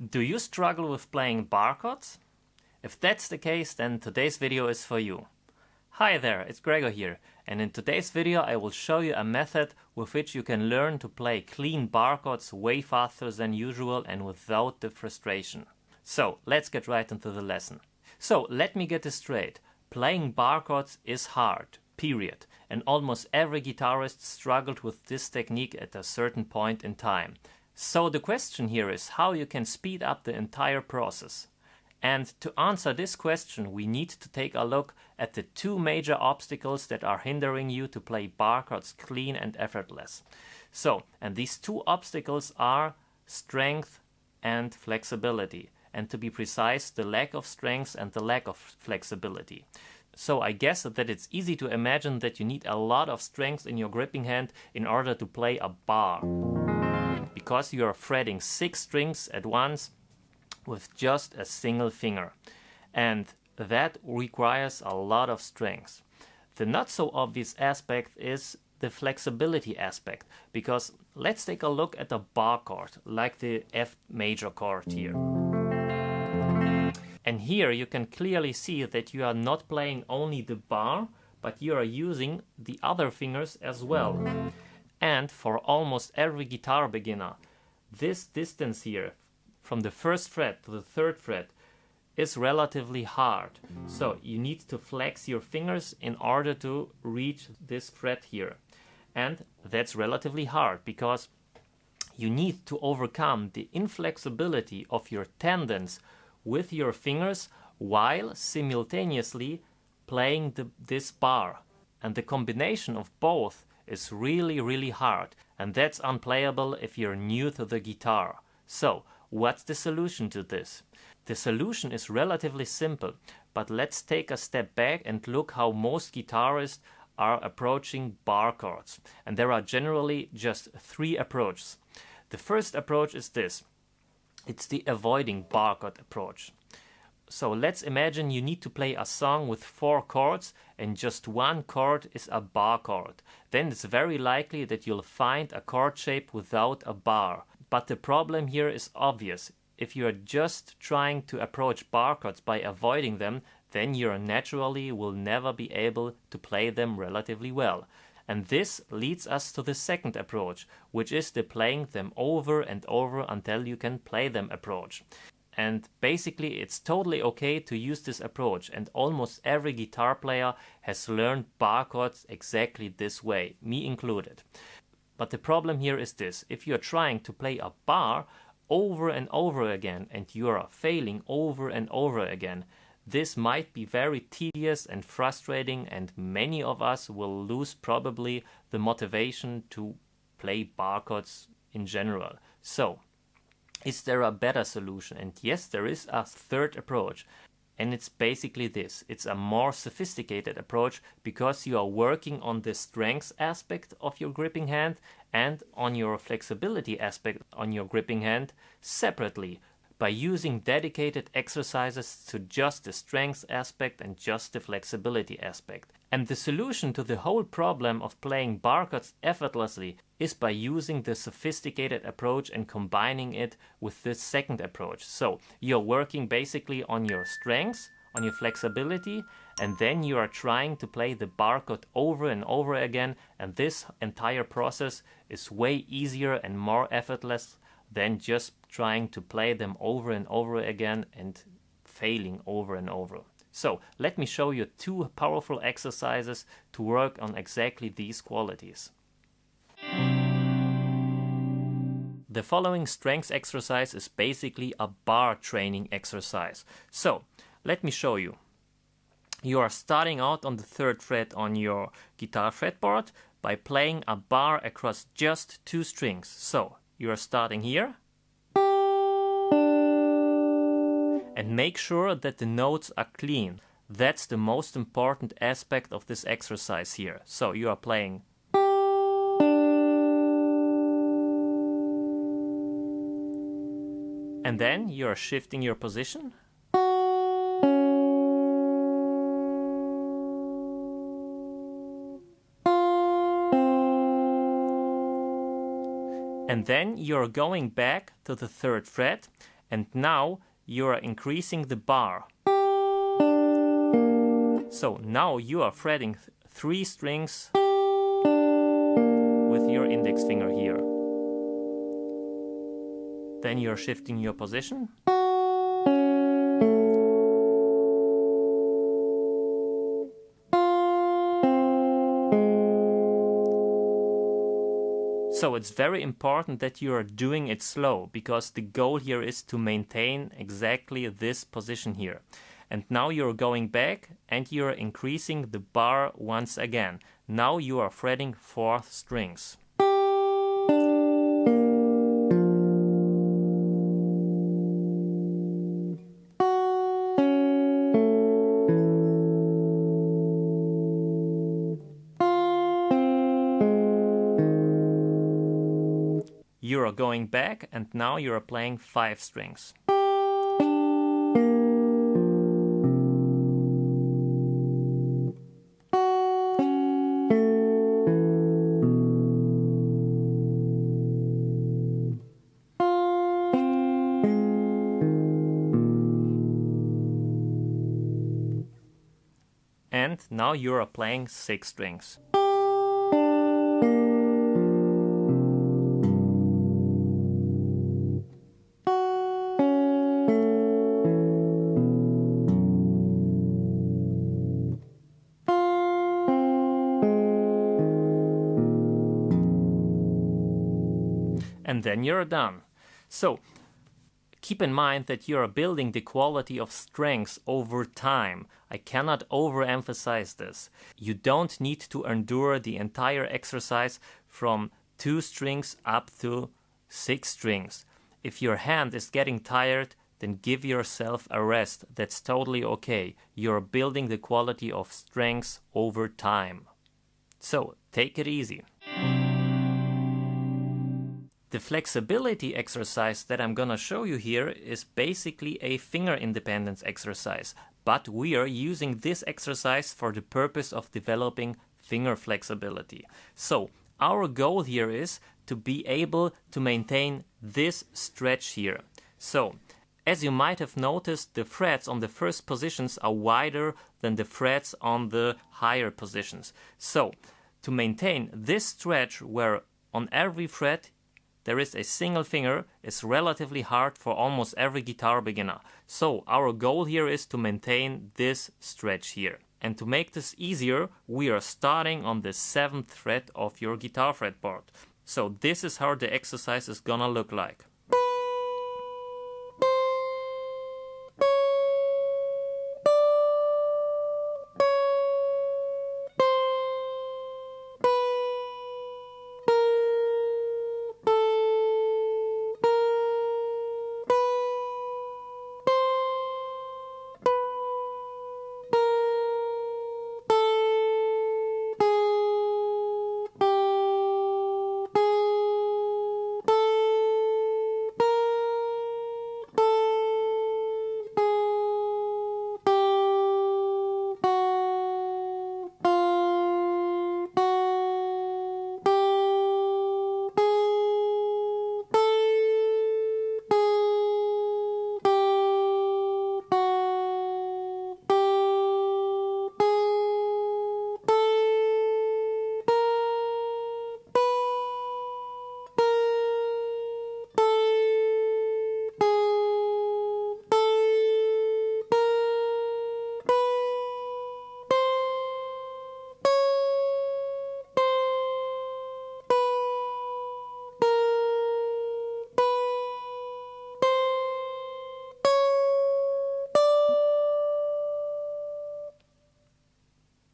Do you struggle with playing bar chords? If that's the case, then today's video is for you. Hi there, it's Gregor here, and in today's video I will show you a method with which you can learn to play clean bar chords way faster than usual and without the frustration. So let's get right into the lesson. So let me get this straight. Playing bar chords is hard, period, and almost every guitarist struggled with this technique at a certain point in time. So the question here is how you can speed up the entire process. And to answer this question, we need to take a look at the two major obstacles that are hindering you to play bar chords clean and effortless. And these two obstacles are strength and flexibility. And to be precise, the lack of strength and the lack of flexibility. So I guess that it's easy to imagine that you need a lot of strength in your gripping hand in order to play a bar, because you are fretting 6 strings at once with just a single finger, and that requires a lot of strength. The not so obvious aspect is the flexibility aspect, because let's take a look at a bar chord like the F major chord here. And here you can clearly see that you are not playing only the bar, but you are using the other fingers as well. And for almost every guitar beginner, this distance here, from the first fret to the third fret, is relatively hard. So you need to flex your fingers in order to reach this fret here. And that's relatively hard because you need to overcome the inflexibility of your tendons with your fingers while simultaneously playing this bar. And the combination of both is really hard, and that's unplayable if you're new to the guitar. So what's the solution to this? The solution is relatively simple, but let's take a step back and look how most guitarists are approaching bar chords. And there are generally just 3 approaches. The first approach is this. It's the avoiding bar chord approach. So let's imagine you need to play a song with 4 chords and just 1 chord is a bar chord. Then it's very likely that you'll find a chord shape without a bar. But the problem here is obvious. If you're just trying to approach bar chords by avoiding them, then you naturally will never be able to play them relatively well. And this leads us to the second approach, which is the playing them over and over until you can play them approach. And basically it's totally okay to use this approach, and almost every guitar player has learned bar chords exactly this way, me included. But the problem here is this: if you're trying to play a bar over and over again and you are failing over and over again, this might be very tedious and frustrating, and many of us will lose probably the motivation to play bar chords in general. So is there a better solution? And yes, there is a third approach. And it's basically this. It's a more sophisticated approach because you are working on the strength aspect of your gripping hand and on your flexibility aspect on your gripping hand separately, by using dedicated exercises to just the strength aspect and just the flexibility aspect. And the solution to the whole problem of playing bar chords effortlessly is by using the sophisticated approach and combining it with this second approach. So you're working basically on your strengths, on your flexibility, and then you are trying to play the bar chord over and over again, and this entire process is way easier and more effortless than just trying to play them over and over again and failing over and over. So let me show you 2 powerful exercises to work on exactly these qualities. The following strength exercise is basically a bar training exercise. So let me show you. You are starting out on the 3rd fret on your guitar fretboard by playing a bar across just 2 strings. So you are starting here, and make sure that the notes are clean. That's the most important aspect of this exercise here. So you are playing, and then you are shifting your position, and then you're going back to the 3rd fret And now you are increasing the bar. So now you are fretting 3 strings with your index finger here. Then you're shifting your position. So it's very important that you are doing it slow, because the goal here is to maintain exactly this position here. And now you're going back and you're increasing the bar once again. Now you are fretting 4th strings. You are going back and now you are playing 5 strings. And now you are playing 6 strings. And then you're done. So keep in mind that you are building the quality of strengths over time. I cannot overemphasize this. You don't need to endure the entire exercise from 2 strings up to 6 strings. If your hand is getting tired, then give yourself a rest. That's totally okay. You're building the quality of strengths over time. So take it easy. The flexibility exercise that I'm gonna show you here is basically a finger independence exercise, but we are using this exercise for the purpose of developing finger flexibility. So our goal here is to be able to maintain this stretch here. So as you might have noticed, the frets on the first positions are wider than the frets on the higher positions. So to maintain this stretch where on every fret there is a single finger is relatively hard for almost every guitar beginner. So our goal here is to maintain this stretch here. And to make this easier, we are starting on the 7th fret of your guitar fretboard. So this is how the exercise is gonna look like.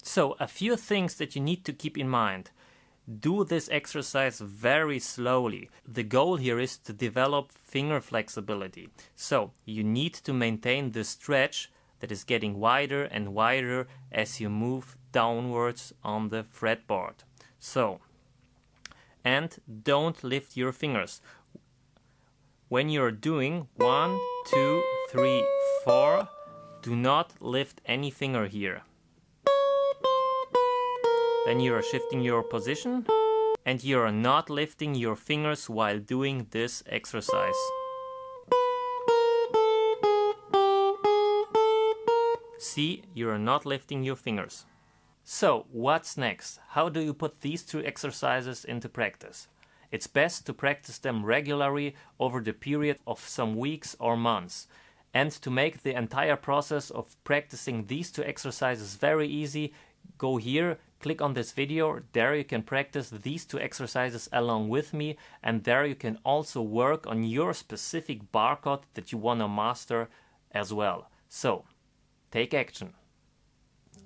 So a few things that you need to keep in mind. Do this exercise very slowly. The goal here is to develop finger flexibility. So you need to maintain the stretch that is getting wider and wider as you move downwards on the fretboard. So, and don't lift your fingers. When you're doing 1, 2, 3, 4, do not lift any finger here. Then you are shifting your position and you are not lifting your fingers while doing this exercise. See, you're not lifting your fingers. So, what's next? How do you put these two exercises into practice? It's best to practice them regularly over the period of some weeks or months. And to make the entire process of practicing these two exercises very easy, go here, click on this video, there you can practice these two exercises along with me, and there you can also work on your specific bar chord that you want to master as well. So, take action.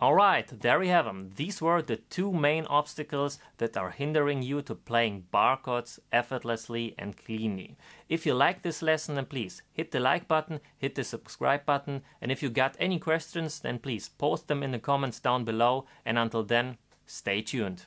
Alright, there we have them. These were the two main obstacles that are hindering you to playing bar chords effortlessly and cleanly. If you like this lesson, then please hit the like button, hit the subscribe button, and if you got any questions, then please post them in the comments down below, and until then, stay tuned.